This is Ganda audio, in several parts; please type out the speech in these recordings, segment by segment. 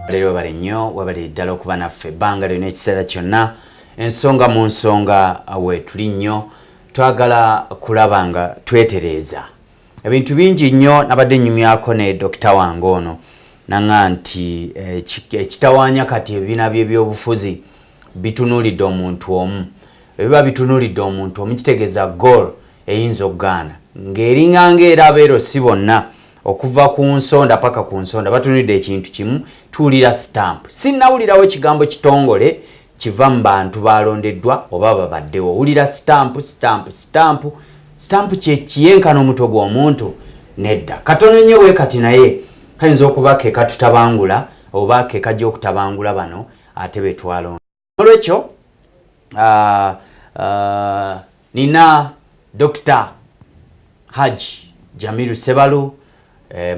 Lero bali nnyo wabali ddala okuba naffe ebbanga lyonna ekiseera kyonna ensonga mu nsonga we tuli nnyo twagala kulaba nga twetereeza ebintu bingi nnyo nabadde nnyumyako ne dokita wange ono nanga nti ekitawaanya kati ebibiina by'ebyobufuzi bitunuulidde omuntu omu ebiba bitunuulidde omuntu omu kitegeeza goal eyinza okugaana ng'eringanga era abeero si bonna okuva ku nsonda paka ku nsonda batunulidde ekintu kimu tuwulira stamp sinnawulirawo ekigambo kitongole kiva mu bantu balondeddwa oba babaddewo owulira stamp kyekiyenkana omutwe gw'omuntu nedda katono nnyo bwe kati naye kayinza okuba ke katutabangula oba ke kajja okutabangula bano ate betwalonda olwekyo nina Dr. Haji Jamiru Sebalu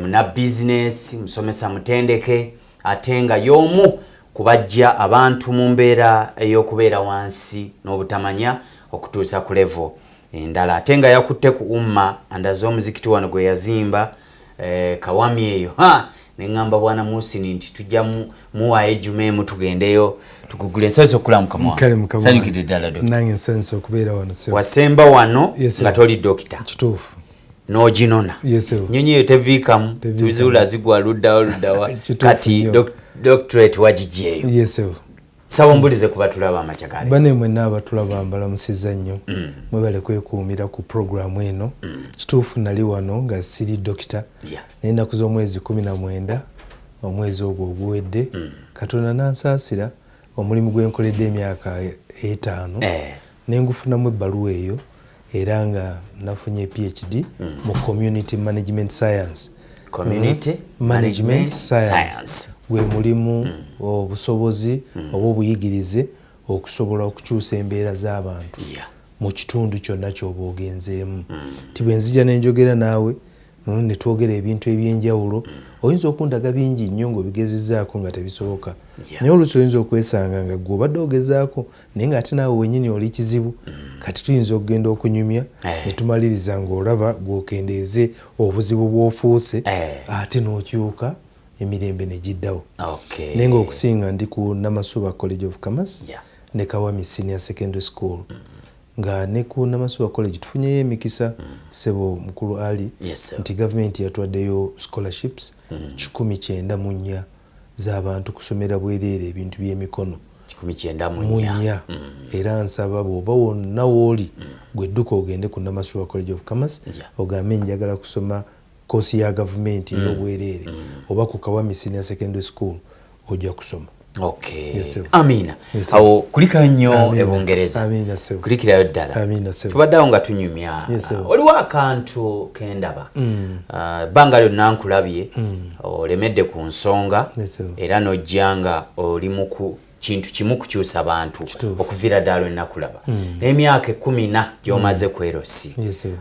muna business musomesa mutendeke atenga y'omu kubajja abantu mu mbeera ey'okubeera wansi n'obutamanya okutuusa ku level endala atenga yakutte ku umma andaza omuzikiti wano gwe yazimba kawami eyo neŋŋamba bwana Musini nti tujja muwaayo ejjumeemu tugendeyo tukugula ensanso okulamuka sanyukidde ddala nange ensanso okubeera wano wasemba wano nga toli dokita kituufu n'oginona nyonyi eyo teviikamu tubizuula zigwa luddawa kati doctorate wagijeeyo saba mbulize kuba tulaba amakya gali bane mwenna abatulaba mbalamusiza nnyo mwebale kwekuumira ku programu eno kituufu nali wano nga siri dokita naye ennaku z'omwezi 19 omwezi ogwo oguwedde Katonda nansaasira omulimu gwe nkoledde emyaka 5 nengufunamu ebbaluwa eyo era nga nafunye PhD mu Community Management Science. Community Management Science gwe mulimu obusobozi oba obuyigirize okusobola okukyusa embeera z'abantu mu kitundu kyonna ky'oba ogenzeemu ti bwe nzija nenjogera naawe ne twogera ebintu ebyenjawulo oyinza okundaga bingi nnyo ng'obigezezzaako nga tebisoboka naye oluusi oyinza okwesanga nga gwe obadde ogezaako naye ng'ate naawe wennyini oli kizibu kati tuyinza okugenda okunyumya ne tumaliriza ng'olaba gw'okendeeze obuzibu bw'ofuuse ate n'okyuka emirembe ne giddawo naye ng'okusinga ndi ku Namasuba College of Commerce ne Kawami Senior Secondary School nga ne ku Namasuba College tufunyeyo emikisa sebo mukulu Ali nti gavumenti yatwaddeyo scholarships 194 z'abantu kusomera bwereere ebintu by'emikono 194 era nsaba bw'oba wonna w'oli gwedduka ogende ku Namasuba College of Commerce ogambe njagala kusoma koosi ya gavumenti ey'obwereere oba ku Kawami Senior Secondary School ojja kusoma. Amina awo kulika nnyo ebungereza kulikirayo ddala tubaddeawo nga tunyumya oliwo akantu kendaba ebbanga lyonna nkulabye olemedde ku nsonga era n'ojja nga oli mu kintu kimu kukyusa abantu okuviira ddala lwe nakulaba n'emyaka 10 gy'omaze ku LC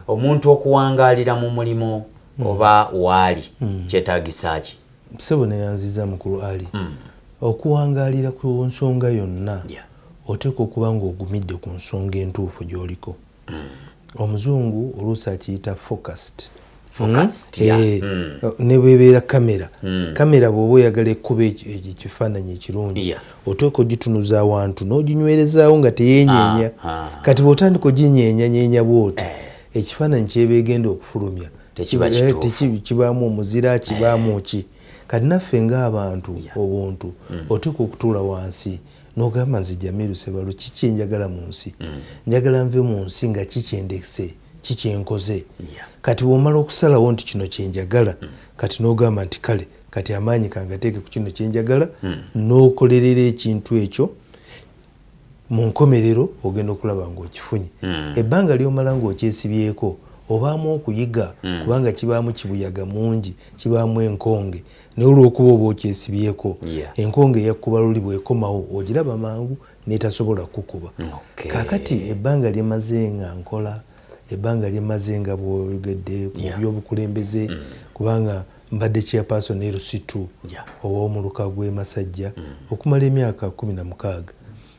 omuntu okuwangaalira mu mulimu oba waali kyetaagisa ki? Sebo neyanziza mukulu Ali okuwangaalira ku nsonga yonna oteeka okuba ng'ogumidde ku nsonga entuufu gy'oliko. Omuzungu oluusi akiyita focused ne bwebeera kamera bw'oba oyagala ekkuba ekifaananyi ekirungi oteeka ogitunuza awantu n'oginywerezaawo nga teyeenyeenya kati bw'otandika oginyeenyanyeenya bw'oti ekifaananyi kyebegenda okufulumya kibaamu omuzira kibaamu ki kati naffe ng'abantu obuntu oteeka okutuula wansi n'ogamba nze Jamiru Sebalu kiki njagala mu nsi njagala nve mu nsi nga kikyendekise kikyenkoze kati bw'omala okusalawo nti kino kyenjagala kati n'ogamba nti kale kati amaanyi kangateeke ku kino kyenjagala n'okolerera ekintu ekyo mu nkomerero ogenda okulaba ng'okifunye ebbanga ly'omala ng'okyesibyeko obaamu okuyiga kubanga kibaamu kibuyaga mungi kibaamu enkonge naye olw'okuba oba okyesibyeko enkonge eyakkuba luli bw'ekomawo ogiraba mangu n'etasobola kukuba kaakati ebbanga lyemaze nga nkola ebbanga lyemaze nga bw'oyogedde mu by'obukulembeze kubanga mbadde chairperson LC2 ow'omuluka gw'Emasajja okumala emyaka 16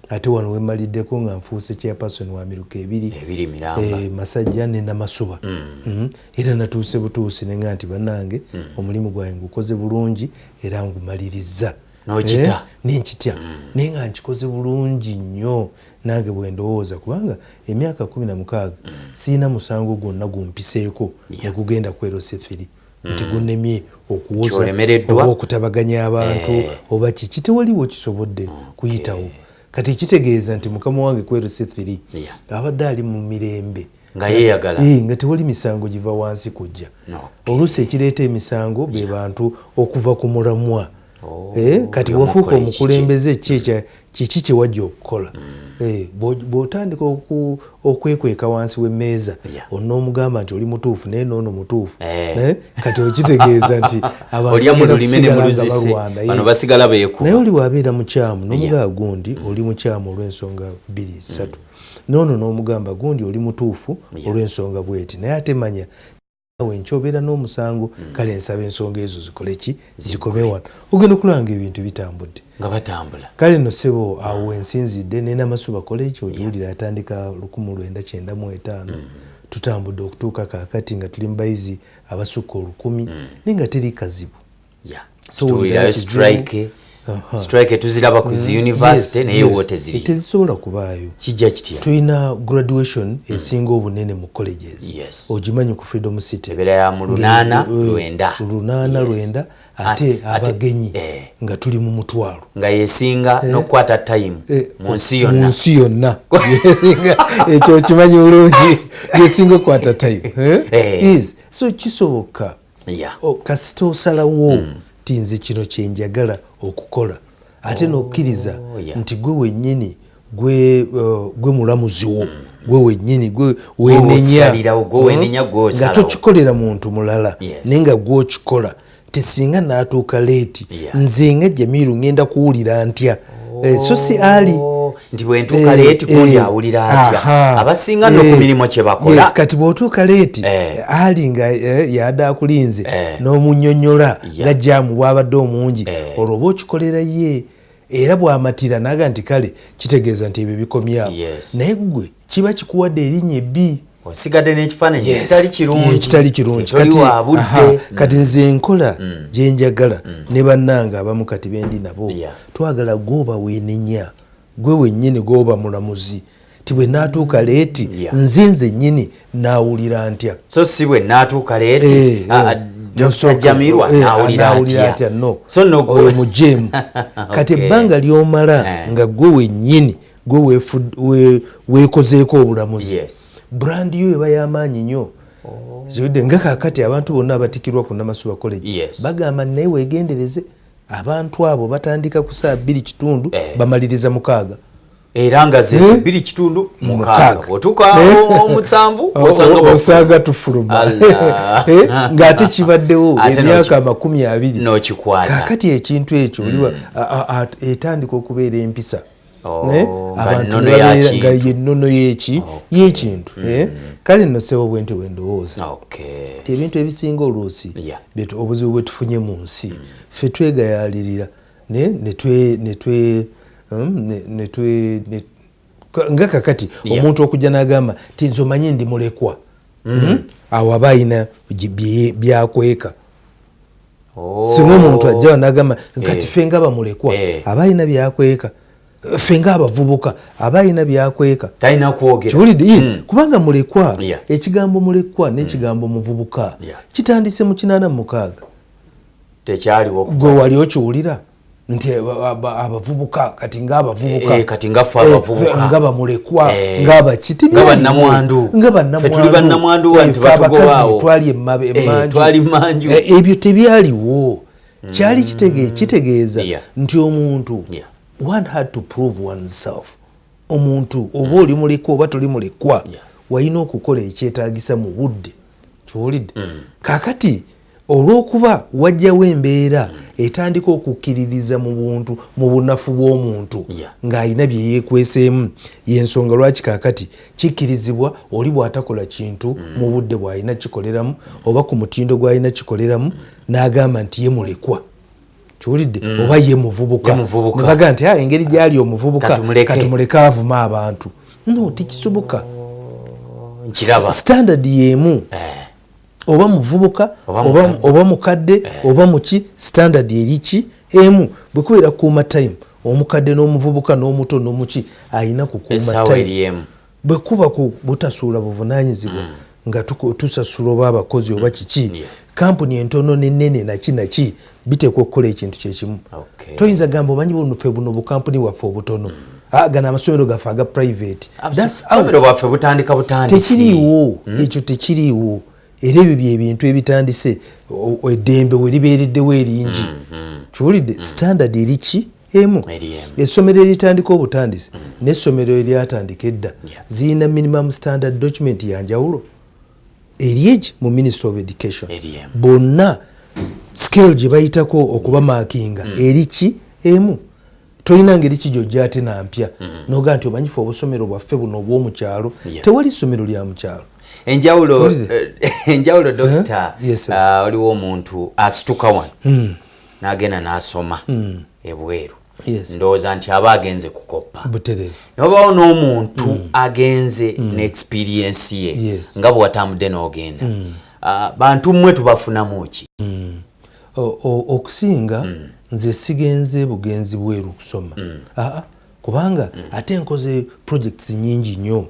ate wano wemaliddeko nga nfuuse chairperson wa miruka ebiri Masajja ne Namasuba era natuuse butuusi nenga nti bannange omulimu gwange ngukoze bulungi era ngumaliriza n'okitya nenkitya naye nga nkikoze bulungi nnyo nange bwe ndowooza kubanga emyaka 16 siina musango gwonna gumpiseeko ne gugenda ku LC3 nti gunnemye okuwoza oba okutabaganya abantu oba kiki tewaliwo kisobodde kuyitawo kati kitegeeza nti mukama wange ku LC3 abadde ali mu mirembe nga yeeyagala nga tewali misango giva wansi kujja oluusi ekireeta emisango be bantu okuva ku mulamwa kati wafuuka omukulembeze kiki kye wajja okukola bw'otandika okwekweka wansi w'emmeeza onoomugamba nti oli mutuufu naye noono mutuufu kati okitegeeza nti abantu basigala beekuba naye oli waabeera mukyamu n'omugamba gundi oli mukyamu olw'ensonga 2-3 noono n'omugamba gundi oli mutuufu olw'ensonga bweti naye ate manya wenkyobera n'omusango kale nsaba ensonga ezo zikole ki zikobe wano ogenda okulanga ebintu bitambudde nga batambula kale no ssebo awo wensinzidde n'enamasuba kole ekyo ogiwulira atandika 1995 tutambudde okutuuka kaakati nga tuli mubayizi abasukka 1000 naye nga teri kazibu tuwulirayo strike tuziraba ku zi university naye wote ziri tezisobola kubaayo kijja kitya tulina graduation esinga obunene mu colleges ogimanyi ku Freedom City ebera ya mu 8-9 ate abagenyi nga tuli mu mutwalo nga yesinga n'okukwata time mu nsi yonna ekyo kimanyi bulungi yesinga okukwata time so kisoboka kasita osalawo tinze kino kyenjagala okukola ate n'okkiriza nti gwe wennyini gwe mulamuziwo gwe wennyini gwe wenenya nga tokikolera muntu mulala naye nga gwe okikola tesinga n'atuuka leeti nze nga Jamiru ngenda kuwulira ntya so si ali nti bwentuuka leeti kundi awulira atya abasinga n'okumirimu kye bakola kati bw'otuuka leeti ali nga yadde akulinze n'omunnyonnyola nga jaamu bw'abadde omungi olwo oba okikolera ye era bw'amatira naga nti kale kitegeeza nti ebyo bikomyawo naye gwe kiba kikuwadde erinnya ebbi osigadde n'ekifaananyi ekitali kirungi kati nze nkola gye njagala ne bannanga abamu kati bendi nabo twagala gwoba weenenya gwe wennyini gwoba mulamuzi ti bwe naatuuka leeti nze nnyini naawulira ntya so si bwe naatuuka leeti Dr. Jamiru naawulira atya oyo mujeemu kati ebbanga ly'omala nga gwe wennyini gwe weekozeeko obulamuzi brand yo eba y'amaanyi nnyo ziwedde nga kaakati abantu bonna abatikirwa ku Namasuba College bagamba naye weegendereze abantu abo batandika ku 2:00 bamaliriza 6 era nga ze 2:6 otuuka 7 osanga tufuluma ng'ate kibaddewo emyaka 20 n'okikwata kaakati ekintu ekyo oliwa etandika okubeera empisa abantu nga yennono y'ekintu kale nno ssebo bwente wendowooza ebintu ebisinga oluusi obuzibu bwe tufunye mu nsi ffe twegayaalirira nga kakati omuntu okujja n'agamba ti nze omanyi ndi mulekwa awo aba ayina byakweka singa omuntu ajjawo n'agamba kati ffe nga bamulekwa aba ayina byakweka ffe nga abavubuka aba ayina byakweka talina kwogera kiwulidde kubanga mulekwa ekigambo mulekwa n'ekigambo muvubuka kitandise mu 86 tekyaliwo gwe wali okiwulira nti abavubuka kati ng'abavubuka kati ngaffe abavubuka nga bamulekwa ng'abakiti nga bannamwandu tuli bannamwandu wanti batugobaawo twali manju ebyo tebyaliwo kyali kitegeeza nti omuntu one had to prove oneself omuntu oba oli mulekwa oba toli mulekwa walina okukola ekyetaagisa mu budde kiwulidde kaakati olw'okuba wajjawo embeera etandika okukkiririza mu buntu mu bunafu bw'omuntu ng'alina bye yeekweseemu y'ensonga lwaki kaakati kikkirizibwa oli bw'atakola kintu mu budde bw'alina kikoleramu oba ku mutindo gw'alina kikoleramu n'agamba nti ye mulekwa kiwulidde oba ye muvubuka nebaga nti engeri gyali omuvubuka katumuleke avuma abantu no tikisoboka nkiraba standard y'emu oba muvubuka oba mukadde oba muki standard eriki emu bwe kubeera kuuma time omukadde n'omuvubuka n'omuto n'omuki ayina kukuuma time bwe kuba ku butasuula buvunaanyizibwa nga tusasula oba abakozi oba kiki kampuni entono n'ennene naki biteekwa okukola ekintu kyekimu toyinza gamba omanyi bunufe buno bukampuni waffe obutono gana amasomero gaffe aga private bwaffe butandika butandisi tekiriiwo ekyo tekiriiwo era ebyo byebintu ebitandise eddembe we libeereddewo eringi kiwulidde standard eriki emu essomero eritandika obutandisi n'essomero eryatandika edda zirina minimum standard document yanjawulo eryeki mu Ministry of Education bonna scale gye bayitako okuba maakinga eriki emu toyina ngeri ki gy'ojja ate nampya noga nti omanyifu obusomero bwaffe buno obw'omukyalo tewali ssomero lya mukyalo enjawulo dokita waliwo omuntu asituka wano n'agenda n'asoma ebweru ndowooza nti aba agenze kukoppa nobawo n'omuntu agenze n'experience ye nga bwe watambudde n'ogenda bantu mmwe tubafunamu ki okusinga nze sigenze bugenzi bweru kusoma kubanga ate nkoze projects nyingi nnyo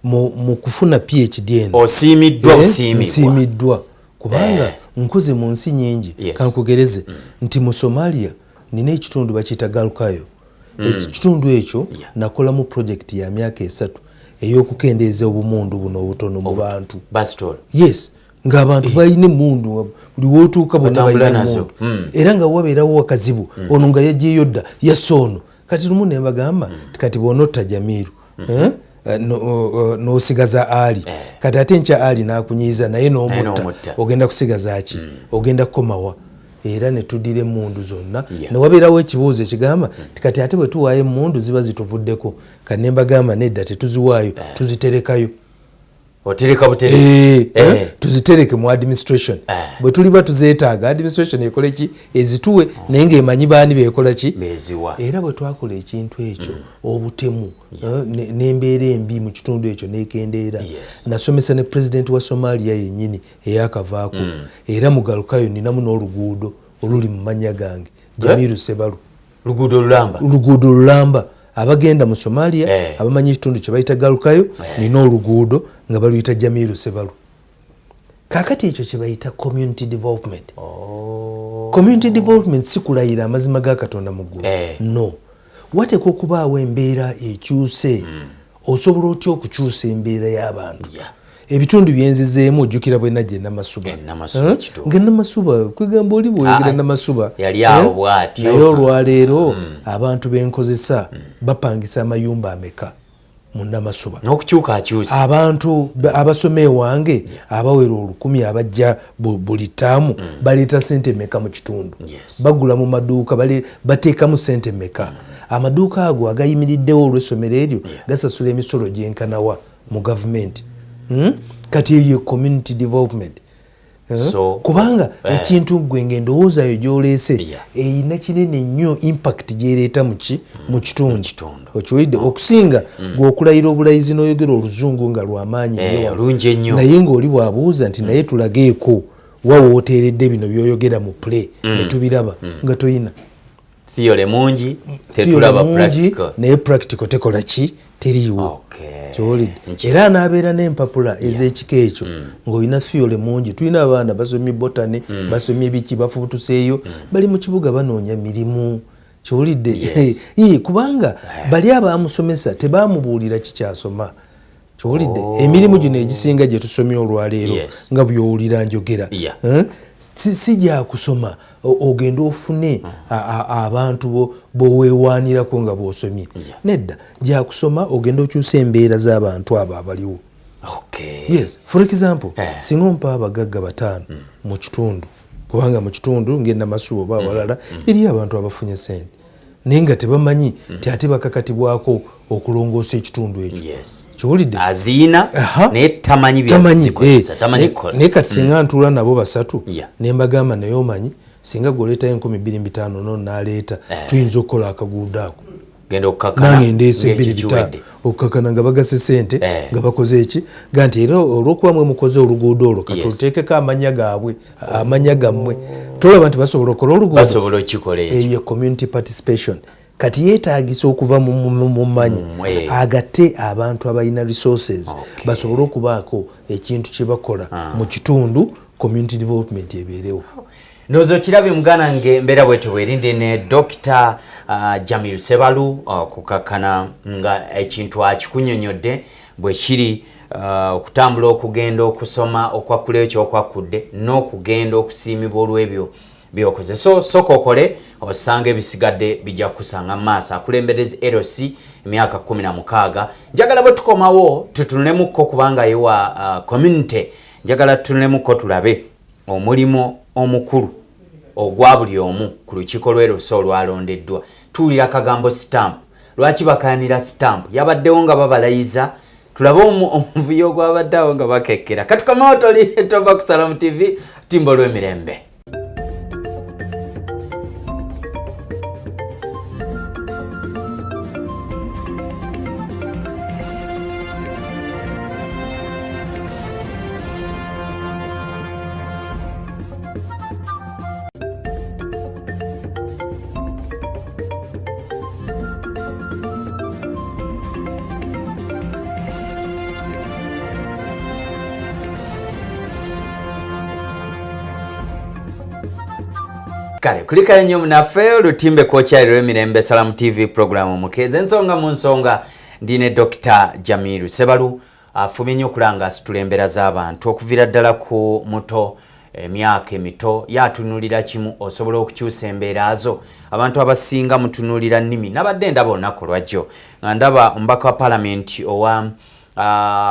mu kufuna PhD eno osiimiddwa kubanga nkoze mu nsi nyingi kankugereze nti mu Somalia nina ekitundu bakiyita Galkayo ekitundu ekyo nakolamu project ya myaka 3 ey'okukendeeza obumundu buno obutono mu bantu yes ng'abantu balina emmundu buli wootuuka bonna balina emmundu era nga wabeerawo wakazibu ono nga yaggyeyo dda yassoono kati lumu ne mbagamba kati bw'onotta Jamiru n'osigaza Ali kati ate nkya Ali n'akunyiiza naye n'omutta ogenda kusigaza ki ogenda kukomawa era ne tuddira emmundu zonna ne wabeerawo ekibuuzo ekigamba kati ate bwe tuwaayo emmundu ziba zituvuddeko kati ne mbagamba nedda tetuziwaayo tuziterekayo otereka buteresi tuzitereke mu administration bwe tuliba tuzeetaaga administration ekola ki ezituwe naye ng'emanyi baani beekola ki beziwa era bwe twakola ekintu ekyo obutemu n'embeera embi mu kitundu ekyo n'ekendeera nasomesa ne president wa Somalia yennyini eyakavaako era mu Galkayo ninamu n'oluguudo oluli mu mannya gange Jamiru Sebalu luguudo lulamba abagenda mu Somalia abamanyi ekitundu kye bayita Galkayo nina oluguudo nga baluyita Jamiru Sebalu kakati ekyo kye bayita community development community development si kulayira amazima ga Katonda mu ggulu no wateeka okubaawo embeera ekyuse osobola otya okukyusa embeera y'abantu ebitundu byenzizeemu ojjukira bwe najja Namasuba nga Namasuba kwegamba oli bw'oyogera Namasuba naye olwaleero abantu benkozesa bapangisa amayumba ameka mu Namasuba n'okukyukakyusa abantu abasoma ewange abawera 1000 abajja buli ttaamu baleeta ssente meka mu kitundu bagula mu maduuka bateekamu ssente meka amaduuka ago agayimiriddewo olw'essomero eryo gasasula emisolo gyenkanawa mu gavumenti kati eyo community development kubanga ekintu gwe ng'endowoozaayo gy'oleese eyina kinene nnyo impact gy'ereeta mu kitundu okiwulidde okusinga gw'okulayira obulayizi n'oyogera oluzungu nga lw'amaanyi naye ng'oli bw'abuuza nti naye tulageeko wa wooteeredde bino by'oyogera mu play ne tubiraba nga toyina theory mungi tetulaba practical naye practical tekola ki teriiwo kiwulidde era n'abeera n'empapula ez'ekika ekyo ng'olina theory mungi tulina abaana basomye botany basomye biki bafubutuseeyo bali mu kibuga banoonya mirimu kiwulidde kubanga bali abamusomesa tebamubuulira kikyasoma kiwulidde emirimu gino egisinga gye tusomye olwaleero nga by'owulira njogera si gya kusoma ogenda ofune abantu boweewaanirako nga bw'osomye nedda gya kusoma ogenda okyusa embeera z'abantu abo abaliwo yes for example singa ompa abagagga 5 mu kitundu kubanga mu kitundu ngenda Masuba oba abalala eri abantu abafunye sente naye nga tebamanyi nti ate bakakatibwako okulongoosa ekitundu ekyo kiwulidde aziina naye tamanyi byazikozesa naye kati singa ntuula nabo 3 ne mbagamba naye omanyi singa gw'oleetayo 25,000 n'aleeta tuyinza okukola akaguudo ako genda okukakana nange ndeese 2 okukakana nga bagase ssente nga bakoze eki ga nti era olw'okuba mwe mukoze oluguudo olwo katuteekeko amanya gaabwe amanya gammwe tolaba nti basobola okukola oluguudo basobola okikola eyo community participation kati yeetaagisa okuva mu manyi agatte abantu abalina resources basobole okubaako ekintu kye bakola mu kitundu community development ebeerewo. Nozo kirabe mugana nge mbera bwetu werinde ne Dr. Jamiru Ssebalu kukakana nga ekintu akikunyonyodde bwe kiri okutambula okugenda okusoma okwakuleyo kyokwakudde n'okugenda okusiimibwa olw'ebyo byokoze soko okole osanga ebisigadde bijja kusanga maaso akulemberezi LC emyaka 16 njagala bwe tukomawo tutunulemukko kubanga yewa community njagala tutunulemukko tulabe omulimo omukulu ogwa buli omu ku lukiiko lw'eruso olwalondeddwa tuwulira akagambo stamp lwaki bakayanira stamp yabaddewo nga babalayiza tulabe omuvuyo ogwabaddewo nga bakekkera katukomawo toli tova ku Salom TV timbo lw'emirembe. Kale kulika nnyo munaffe olutimbe kwokyaliro emirembe Salom TV program mukeze ensonga mu nsonga ndine Dr. Jamiru Ssebalu afumye nnyo okulanga asitulembera z'abantu okuviira ddala ku muto emyaka emito yatunulira kimu osobola okukyusa embeera zo abantu abasinga mutunulira nnimi nabadde ndaba olunaku lwajjo nga ndaba omubaka wa palamenti owa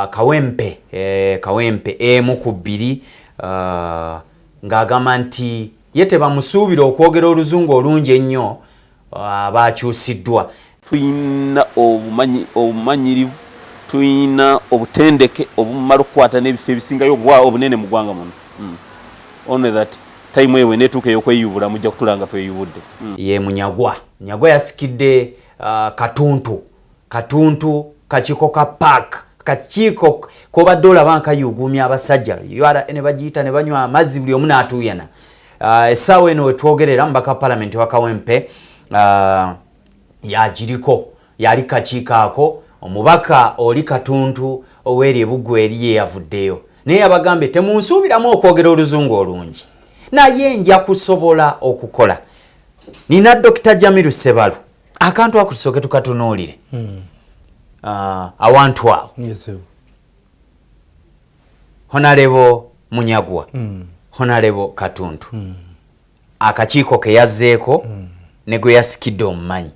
Kawempe Kawempe emu ku bbiri ng'agamba nti yete bamusuubira okwogera oluzungu olungi ennyo bakyusiddwa. Tuyina obumanyirivu tuyina obutendeke obumala okukwata n'ebifo ebisingayo obunene mu ggwanga muno. Only that time ewe netuuka ey'okweyubula mujja kutulanga tweyubudde. Ye Munyagwa yasikidde katuntu kakiiko ka park kakiiko kobadde olaba nkayuguumya abasajja ne bagiyita ne banywa amazzi buli omu n'atuuyana. Essaawa eno wetwogerera mubaka wa palamenti wa Kawempe yagiriko yali kakiiko ako omubaka oli katuntu oweri ebuggu eri ye yavuddeyo naye yabagambye temunsuubiramu okwogera oluzungu olungi naye nja kusobola okukola. Nina Dr. Jamiru Ssebalu akantu ako tusooke tukatunuulire awantu awo. Honorable Munyagwa Honorable Katuntu akakiiko ke yazzeeko ne gwe yasikidde omumanyi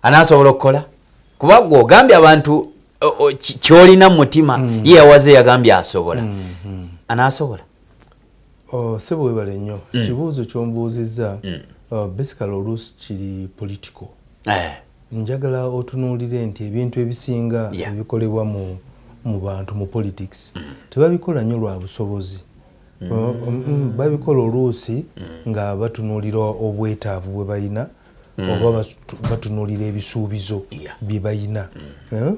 anaasobola okukola kuba gwe ogambye abantu kyolina mu mutima ye yawaze yagambye asobola anaasobola. Ssebo webale nnyo ekibuuzo ky'ombuuzizza basically oluusi kiri political. Njagala otunuulire nti ebintu ebisinga ebikolebwa mu bantu mu politics tebabikola nnyo lwa busobozi. Babikola oluusi nga batunuulira obwetaavu bwe balina oba batunuulira ebisuubizo bye balina.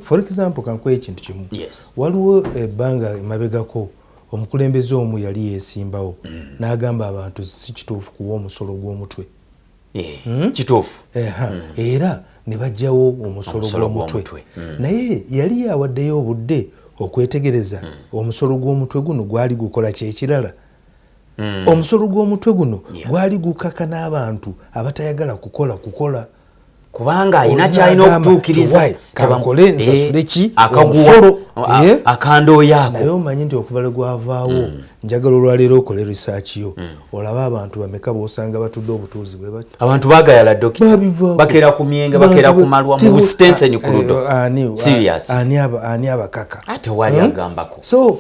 For example kankuwa ekintu kimu waliwo ebbanga emabegako omukulembeze omu yali yeesimbawo n'agamba abantu si kituufu kuwa omusolo gw'omutwe kituufu era ne bajjawo omusolo gw'omutwe naye yali yawaddeyo obudde okwetegereza omusolo gw'omutwe guno gwali gukola kyekirala. Omusolo gw'omutwe guno gwali gukaka n'abantu abatayagala kukola kubanga alina kyalina okutuukiriza kakole nsasule ki omusolo akandooyo ako. naye omanyi nti okuva lwe gwavaawo njagala olwaleero okole research yo olabe abantu bameka b'osanga batudde obutuuzi bwe bati. Abantu baagayala Dokita bakeera ku myenge bakeera ku malwa mu bustensenyi ku ludo serious ani abakaka ate wali agambako so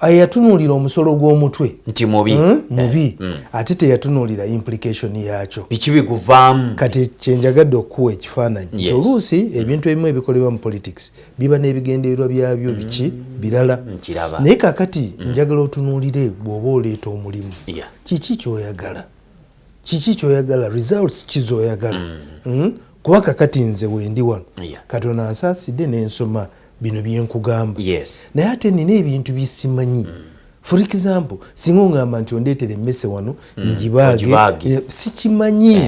ayatunuulira omusolo gw'omutwe nti mubi ate teyatunuulira implication yaakyo biki biguvaamu. Kati kyenjagadde okuwa ekifaananyi nti oluusi ebintu ebimu ebikolebwa mu politics biba n'ebigendererwa byabyo biki birala naye kakati njagala otunuulire bw'oba oleeta omulimu kiki kyoyagala results kizoyagala kuba kakati nze wendi wano Yeah. Katonda ansaasidde n'ensoma bino byenkugamba Yes. naye ate nina ebintu byesimanyi for example singa ongamba nti ondeetere emmese wano ngibaage sikimanyi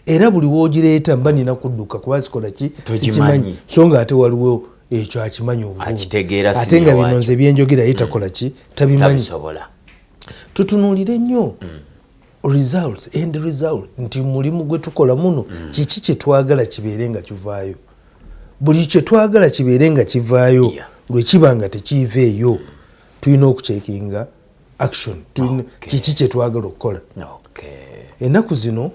era buli woogireeta mba nina kudduka kuba zikola ki sikimanyi so nga ate waliwo ekyo akimanyi ate nga bino nze byenjogera ye takola ki tabimanyi tutunuulire nnyo results nti mulimu gwe tukola muno kiki kye twagala kibeere nga kivaayo buli kye twagala kibeere nga kivaayo lwe kiba nga tekiiveeyo tulina okucekinga action kiki kye twagala okukola ennaku zino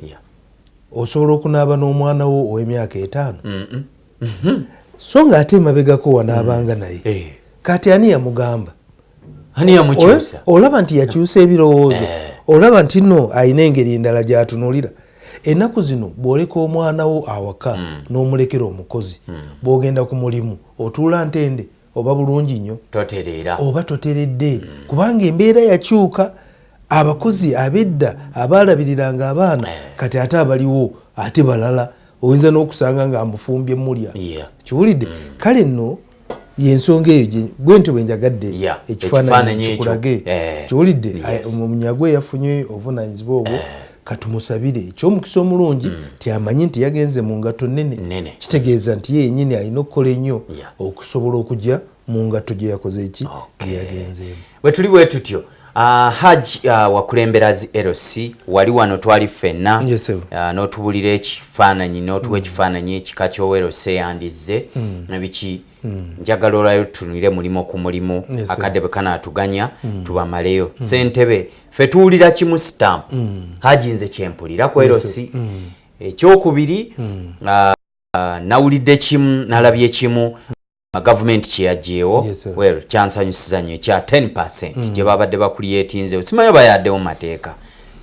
osobola okunaaba n'omwana wo ow'emyaka 5 so nga ate emabegako wanaabanga naye kati ani yamugamba olaba nti yakyusa ebirowoozo olaba nti no ayina engeri endala gy'atunuulira ennaku zino bw'oleka omwana wo awaka n'omulekera omukozi bw'ogenda ku mulimu otuula ntende oba bulungi nnyo oba toteredde kubanga embeera yakyuka abakozi abedda abaalabiriranga abaana kati ate abaliwo ate balala oyinza n'okusanga nga amufumbye mulya kiwulidde kale nno yensonga eyo gwe nti bwe njagadde ekifaananyi kikulage kiwulidde omunyagwe yafunye obuvunaanyizibwa obwo katumusabire ekyomukisa omulungi tiamanyi nti yagenze mu ngato nnene kitegeeza nti yennyini alina okukola ennyo okusobola okujja mu ngato gye yakoze eki gye yagenzeemu bwe tuli bwe tutyo Haji wakulembera zi LC wali wano twali ffenna n'otubulira ekifaananyi n'otuwa ekifaananyi ekika ky'owerose yandize nabiki njagala olayo tutunire mulimu ku mulimu akadde bwe kanaatuganya tubamaleyo ssentebe ffe tuwulira kimu stamp Haji nze kyempulira ku LC ekyokubiri nawulidde kimu nalabye kimu gavumenti kyeyagyewo kyansanyusiza nnyo ekya 10% gye babadde bakuliyetinzewo simanyi bayaddewo mateeka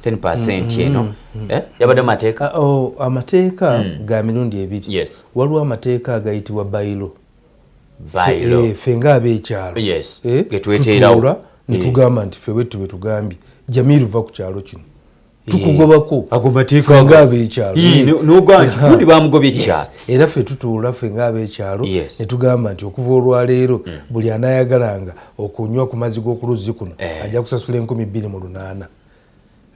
10% eno yabadde mateeka amateeka ga mirundi ebiri waliwo amateeka agayitibwa bayiro ffe nga ab'ekyalo tutuula ne tugamba nti ffe bwettu bwe tugambye Jamiru va ku kyalo kino tukugobako agomateeka nga ab'ekyalo n'ogandi bamugobye ekyalo era ffe tutuula ffe nga ab'ekyalo ne tugamba nti okuva olwaleero buli anaayagalanga okunywa ku mazzi g'okuluzzi kuno ajja kusasula 28,000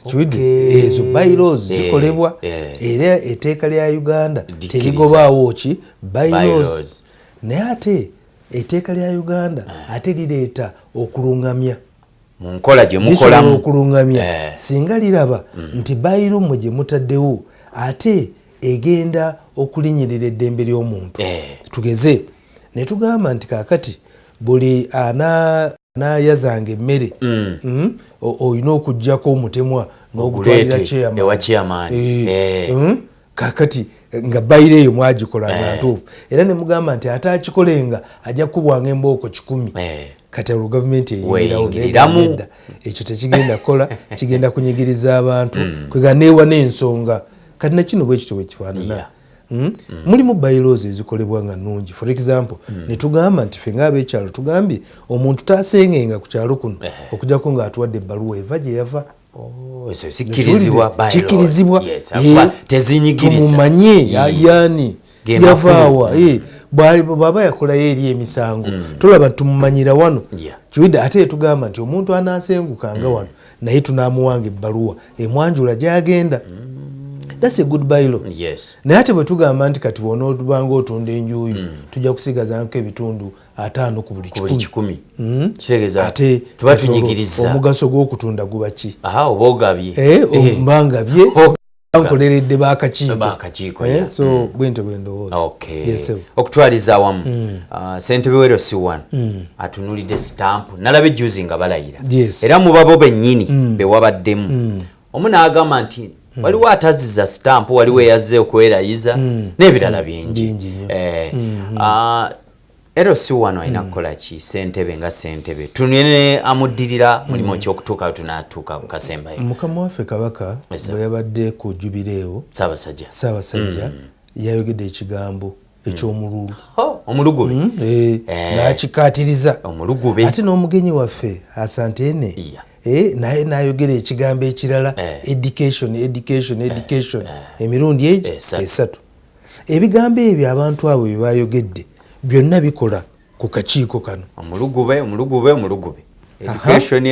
kiwidde ezo bylaws zikolebwa era etteeka lya Uganda terigobaawo ki bylaws naye ate etteeka lya Uganda ate lireeta okulungamya munkola gye mukolamu okulungamya singa liraba nti bayiro mmwe gye mutaddewo ate egenda okulinyirira eddembe ly'omuntu tugeze ne tugamba nti kaakati buli anaayazanga emmere olina okuggyako omutemwa n'ogutwalira kyeyamaani kaakati nga bayiro eyo mwagikolanga ntuufu era ne mugamba nti ate akikolenga ajja kukubwanga embooko 10 kati olwo gavumenti eyingirawo ekyo tekigenda kukola kigenda kunyigiriza abantu kwega neewa n'ensonga kati nakino bwe kityo bwe kifaanana mulimu bylaws ezikolebwa nga nnungi for example ne tugamba nti ffe ng'ab'ekyalo tugambye omuntu taasengenga ku kyalo kuno okugyako ng'atuwadde ebbaluwa eva gye yava kikirizibwa tumumanye yaani yavaawa bw'aba yakolayo eri emisango tulaba tumumanyira wano kiwidde ate tugamba nti omuntu anaasengukanga wano naye tunaamuwanga ebbaluwa emwanjula gy'agenda that's a good bylaw naye ate bwe tugamba nti kati bw'onoobanga otunda enjuuyu tujja kusigazanko ebitundu 5 ku buli 10 ate tuba tunyigiriza omugaso gw'okutunda guba ki oba ogabye mbangabye nkoleredde bakakiiko so bwente bwendowooza okutwaliza awamu ssentebe w'erosi 1 atunulidde stampu nalaba ejjuzi nga balayira era mu babo bennyini be wabaddemu omu n'agamba nti waliwo ataziza stampu waliwo eyazze okwerayiza n'ebirala bingi erosi 1 alina kukola ki ssentebe nga ssentebe tunene amuddirira mulimu ekyokutuuka tunaatuuka ku kasembayo mukama waffe kabaka bwe yabadde ku jubireewo saabasajja yayogedde ekigambo eky'omululu omulugube n'akikaatiriza omulugube ate n'omugenyi waffe Asantene naye n'ayogera ekigambo ekirala education emirundi egi 3 ebigambo ebyo abantu abo bye bayogedde byonna bikola ku kakiiko kano. Omulugube. Education.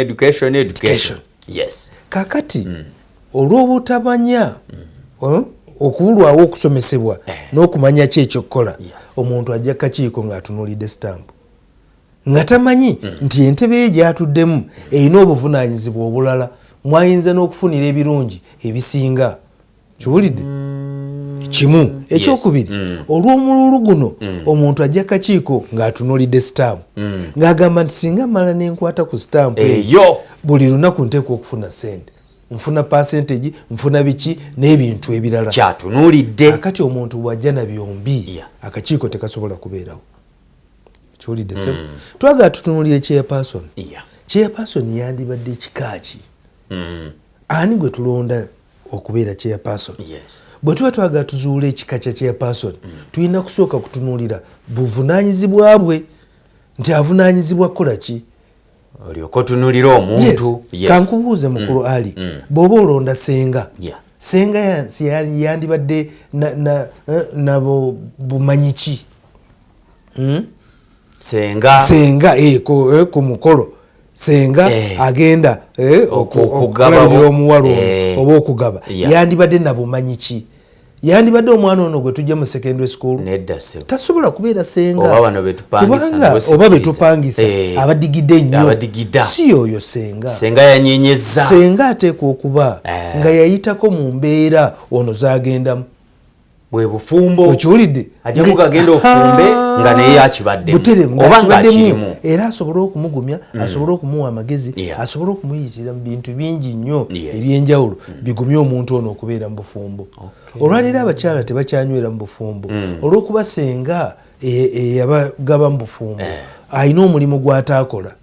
Yes. Kakati olw'obutamanya okubulwawo okusomesebwa n'okumanya ki ekyokukola omuntu ajja kakiiko ng'atunuulidde stamp nga tamanyi nti entebe ye gy'atuddemu erina obuvunaanyizibwa obulala mwayinza n'okufunira ebirungi ebisinga. Kiwulidde? Kimu. Ekyokubiri, olw'omululu guno omuntu ajja kakiiko ng'atunuulidde stamp ng'agamba nti singa mala n'enkwata ku stamp eyo buli lunaku nteekwa okufuna ssente, nfuna percentage, nfuna biki n'ebintu ebirala kyatunuulidde. Akati omuntu bw'ajja na byombi akakiiko tekasobola kubeerawo. Kiwulidde se? Twagala tutunuulire chairperson. Chairperson yandibadde kika ki? Ani gwe tulonda okubeera chairperson? Bwe tuba twagala tuzuula ekika kya chairperson tulina kusooka kutunuulira buvunaanyizibwa bwe nti avunaanyizibwa kukola ki. Olyoka otunuulira omuntu. Kankubuuze mukulu Ali, bw'oba olonda senga, senga yandibadde na bumanyi ki? Senga ku mukolo senga agenda okugalabira omuwalo oba okugaba yandibadde na bumanyi ki? Yandibadde omwana ono gwe tujja mu secondary school tasobola kubeera senga oba betupangisa abadigidde ennyo si oyo senga yanyenyeza. Senga ateekwa okuba nga yayitako mu mbeera ono zagendamu bwe bufumbo. Okiwulidde? Ajja kugagenda ofumbe nga naye akibaddemu oba ng'akirimu era asobole okumugumya asobole okumuwa amagezi asobole okumuyitira mu bintu bingi nnyo ebyenjawulo bigumye omuntu ono okubeera mu bufumbo. Olwaleero abakyala tebakyanywera mu bufumbo olw'okuba senga eyabagaba mu bufumbo alina omulimu gw'ataakola,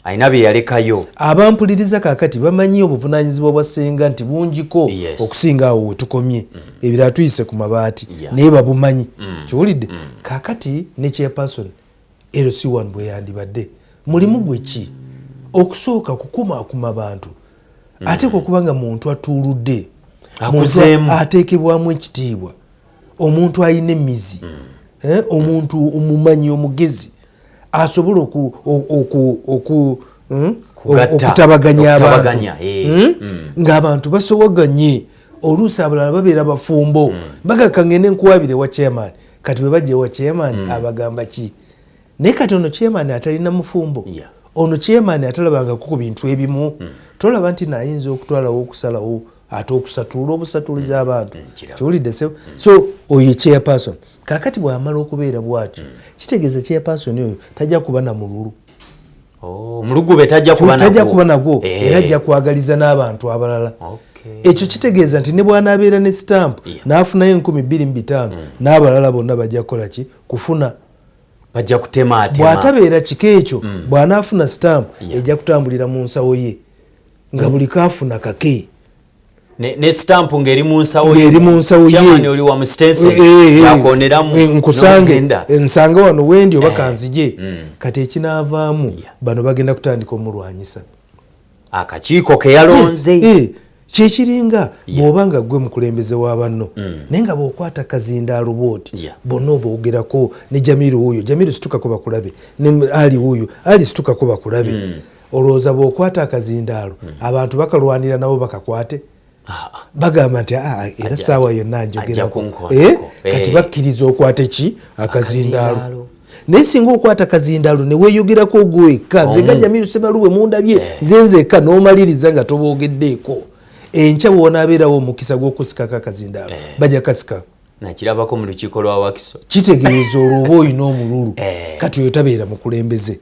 alina bye yalekayo. Abampuliriza kaakati bamanyi obuvunaanyizibwa bwa senga nti bungiko okusinga awo we tukomye ebirala tuyise ku mabaati naye babumanyi. Kiwulidde? Kaakati ne chairperson LC1 bwe yandibadde mulimu gwe ki? Okusooka kukumaakuma bantu ate okuba nga muntu atuuludde ateekebwamu ekitiibwa, omuntu alina emizi, omuntu omumanyi omugezi asobola okutabaganya abantu ng'abantu basoboganye oluusi abalala babeera bafumbo bagaka ngende nkuwabire wa chairman kati bwe bajja wa chairman abagamba ki? Naye kati ono chairman atalina mufumbo ono chairman atalabangako ku bintu ebimu tolaba nti naayinza okutwalawo okusalawo ate okusatula obusatuliza abantu. Kiwulidde se? So oyo chairperson. Kakati bw'amala okubeera bw'atyo kitegeeza chairperson oyo tajja kuba na mululu. Omulugube tajja kuba nagwo era ajja kwagaliza n'abantu abalala. Ekyo kitegeeza nti ne bw'anaabeera ne stamp n'afunayo 2,250 n'abalala bonna bajja kukola ki? Kufuna. Bajja kutemaatema. Bw'atabeera kika ekyo bw'anaafuna stamp ejja kutambulira mu nsawo ye nga buli kaafuna kake. Ne stamp ngeri mu nsawo ye chamani oli wa mstense yakoneramu nkusange nsanga wano wendi oba kanzije kati ekinaavaamu bano bagenda kutandika omulwanyisa akakiiko ke yalonze kyekiringa bw'oba nga gwe mukulembeze wa banno naye nga bw'okwata kazindaalo bw'oti bonna oboogerako ne Jamiru oyo Jamiru situkako bakulabe ne Ali oyo Ali situkako bakulabe olowooza bw'okwata akazindaalo abantu bakalwanira nabo bakakwate bagamba nti era saawa yonna njogerako kati bakkiriza okwata ki? Akazindaalo. Naye singa okwata akazindaalo ne weeyogerako ogwekka nze nga Jamiru Ssebaluwe mundabye nzeka n'omaliriza nga toboogeddeeko enkya bw'onaabeerawo omukisa gw'okusikako akazindaalo bajja kasika nakirabako mu lukiiko lwa Wakiso. Kitegeeza olwoba olina omululu kati oyo tabeera mukulembeze.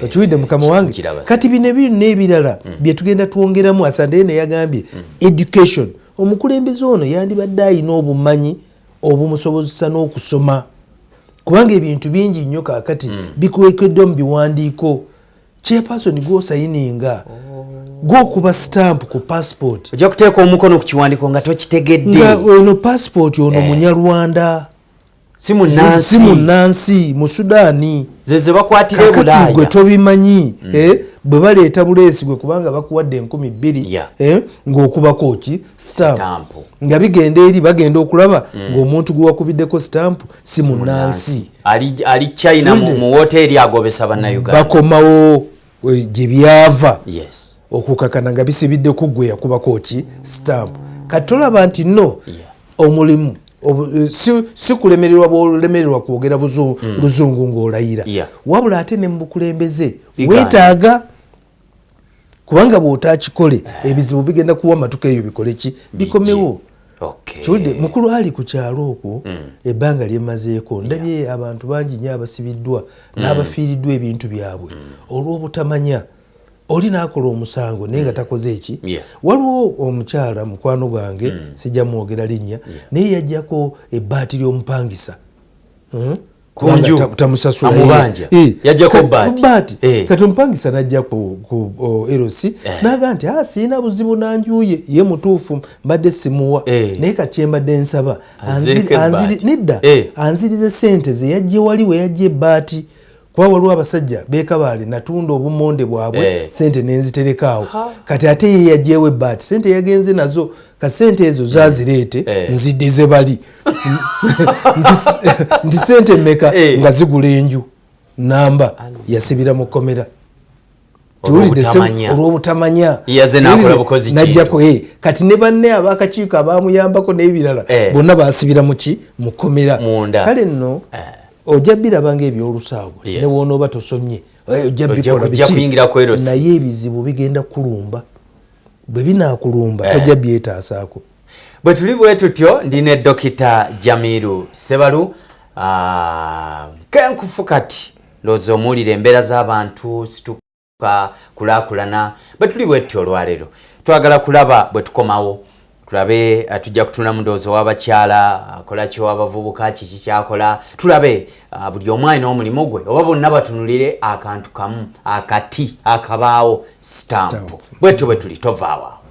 Okiwulidde mukama wange? Kati bino n'ebirala bye tugenda twongeramu. Asande ne yagambye education. Omukulembeze ono yandibadde alina obumanyi obumusobozesa n'okusoma kubanga ebintu bingi nnyo kaakati bikwekeddwa mu biwandiiko. Chairperson gw'osayininga gw'okuba stamp ku passport ojja kuteeka omukono ku kiwandiiko nga tokitegedde nga ono passport ono Munyarwanda si munnansi mu Sudaani ze bakwatira e Bulaaya gwe tobimanyi bwe baleeta buleesi gwe kubanga bakuwadde 2,000 ng'okubako ki stamp nga bigenda eri bagenda okulaba ng'omuntu gwe wakubiddeko stamp si munnansi ali China mu woteeri agobesa bannayuganda bakomawo gye byava okukakana nga bisibiddeko gwe yakubako ki stamp kati tolaba nti no omulimu si kulemererwa bw'olemererwa kwogera luzungu ng'olayira wabula ate ne mu bukulembeze weetaaga kubanga bw'otaakikole ebizibu bigenda kuwa matuka eyo bikole ki bikomewo kiwulidde mukulu ali ku kyalo okwo ebbanga lyemazeeko ndabye abantu bangi nnyo abasibiddwa n'abafiiriddwa ebintu byabwe olw'obutamanya oli n'akola omusango naye nga takoze eki waliwo omukyala mukwano gwange sijja mwogera linnya naye yajjako ebbaati ly'omupangisa tamusasula bbaati kati omupangisa najja ku erosi naga nti siina buzibu nanjuye ye mutuufu mbadde simuwa naye kati kyembadde nsaba nedda anzirize sente ze yajje wali we yajja ebbaati kuba waliwo abasajja beekabaale natunda obumonde bwabwe sente nenziterekaawo kati ate ye yajjeewo ebbaati sente yagenze nazo ka sente ezo zazireete nziddize bali nti sente mmeka nga zigula enju namba yasibira mu kkomera olw'obutamanya najjako kati ne banne ab'akakiiko abaamuyambako n'ebirala bonna baasibira muki mu kkomera kale nno ojja birabanga ebyolusaagwe ne woonooba tosomye ojja bikola biki naye ebizibu bigenda kulumba bwe binaakulumba tojja byetaasaako bwe tuli bwe tutyo ndine Dokita Jamiru Ssebalu kenkufu kati looza omuwulira embeera z'abantu situka kulaakulana bwe tuli bwe tutyo olwaleero twagala kulaba bwe tukomawo tulabe tujja kutunula mu ndowooza w'abakyala akola ki w'abavubuka kiki kyakola tulabe buli omu alina omulimu gwe oba bonna batunulire akantu kamu akati akabaawo stamp bwetyo bwe tuli tovaawo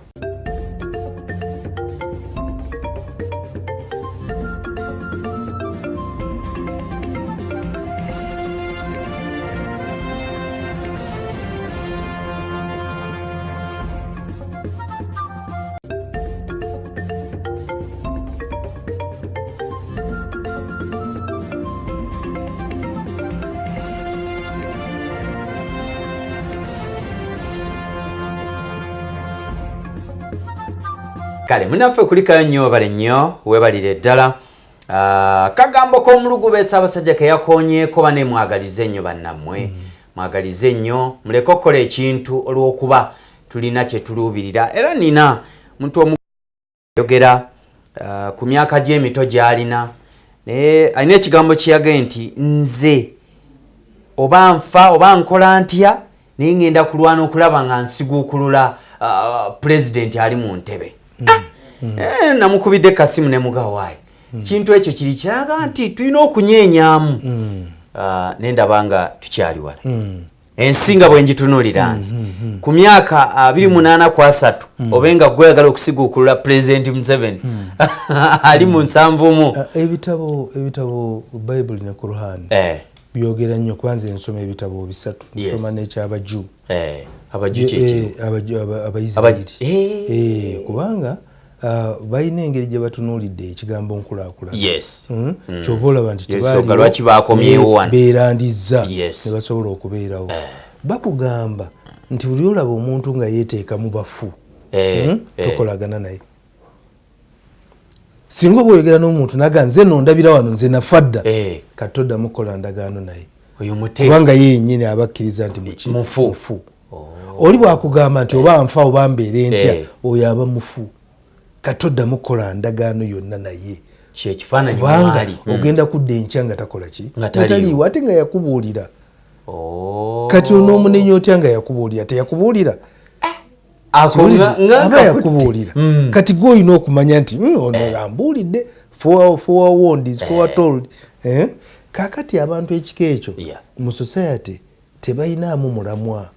kale munaffe kulikayo nnyo bale nnyo webalire ddala kagambo k'omulugu Ssaabasajja ke yakoonyeeko bane mwagalize nnyo bannammwe mwagalize nnyo muleke okukola ekintu olw'okuba tulina kye tuluubirira era nina muntu omuyogera ku myaka gye emito gy'alina naye alina ekigambo kiyage nti nze oba nfa oba nkola ntya naye ngenda kulwana okulaba nga nsiguukulula pulezidenti ali mu ntebe namukubidde kasimu ne mugawaayi kintu ekyo kiri kiraga nti tulina okunyeenyaamu nendaba nga tukyali wala ensinga bwe njitunuulira nze ku myaka 28 ku 3 obenga gweyagala okusiguukulula pulezidenti Museveni ali mu 7 ebitabo Bible ne Quran byogera nnyo kwanza ensoma ebitabo 3 nsoma n'ekyabajju Abayisirayiri kubanga balina engeri gye batunuulidde ekigambo nkulaakulana kyova olaba nti beerandizza ne basobola okubeerawo bakugamba nti buli olaba omuntu nga yeeteeka mu bafu tokolagana naye singa oba oyogera n'omuntu naga nze nondabira wano nze nafadda kati toddamu kukola ndagaano naye kubanga ye yennyini abakkiriza nti mufu oli bwakugamba nti oba nfa oba mbeere ntya oyo aba mufu kati toddamu kukola ndagaano yonna naye kubanga ogenda kudda enkya nga takola ki taliiwo ate nga yakubuulira kati onoomunenya otya nga yakubuulira teyakubuulira aba yakubuulira kati gwe olina okumanya nti ono yambuulidde foretold kakati abantu ekika ekyo mu society tebalinamu mulamwa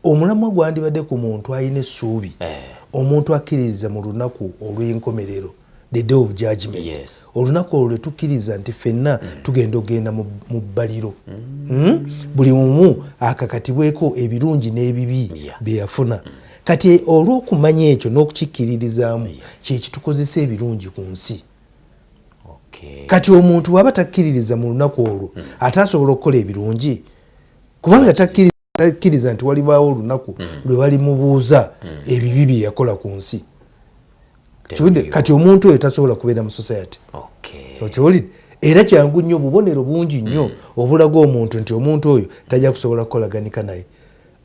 omulamwa gwandibadde ku muntu alina essuubi omuntu akkiririza mu lunaku olw'enkomerero the day of judgment. Yes. Olunaku olwo tukkiriza nti ffenna tugenda ogenda mu bbaliro. Buli omu akakatibweko ebirungi n'ebibi bye yafuna. Kati olw'okumanya ekyo n'okukikkiririzaamu kyekitukozesa ebirungi ku nsi. Kati omuntu waba takkiririza mu lunaku olwo ate asobola okukola ebirungi kubanga takkiriza nti walibaawo olunaku lwe balimubuuza ebibi bye yakola ku nsi. Kati omuntu oyo tasobola kubeera mu society. Okiwulidde? Era kyangu nnyo, obubonero bungi nnyo obulaga omuntu nti omuntu oyo tajja kusobola kukolaganika naye.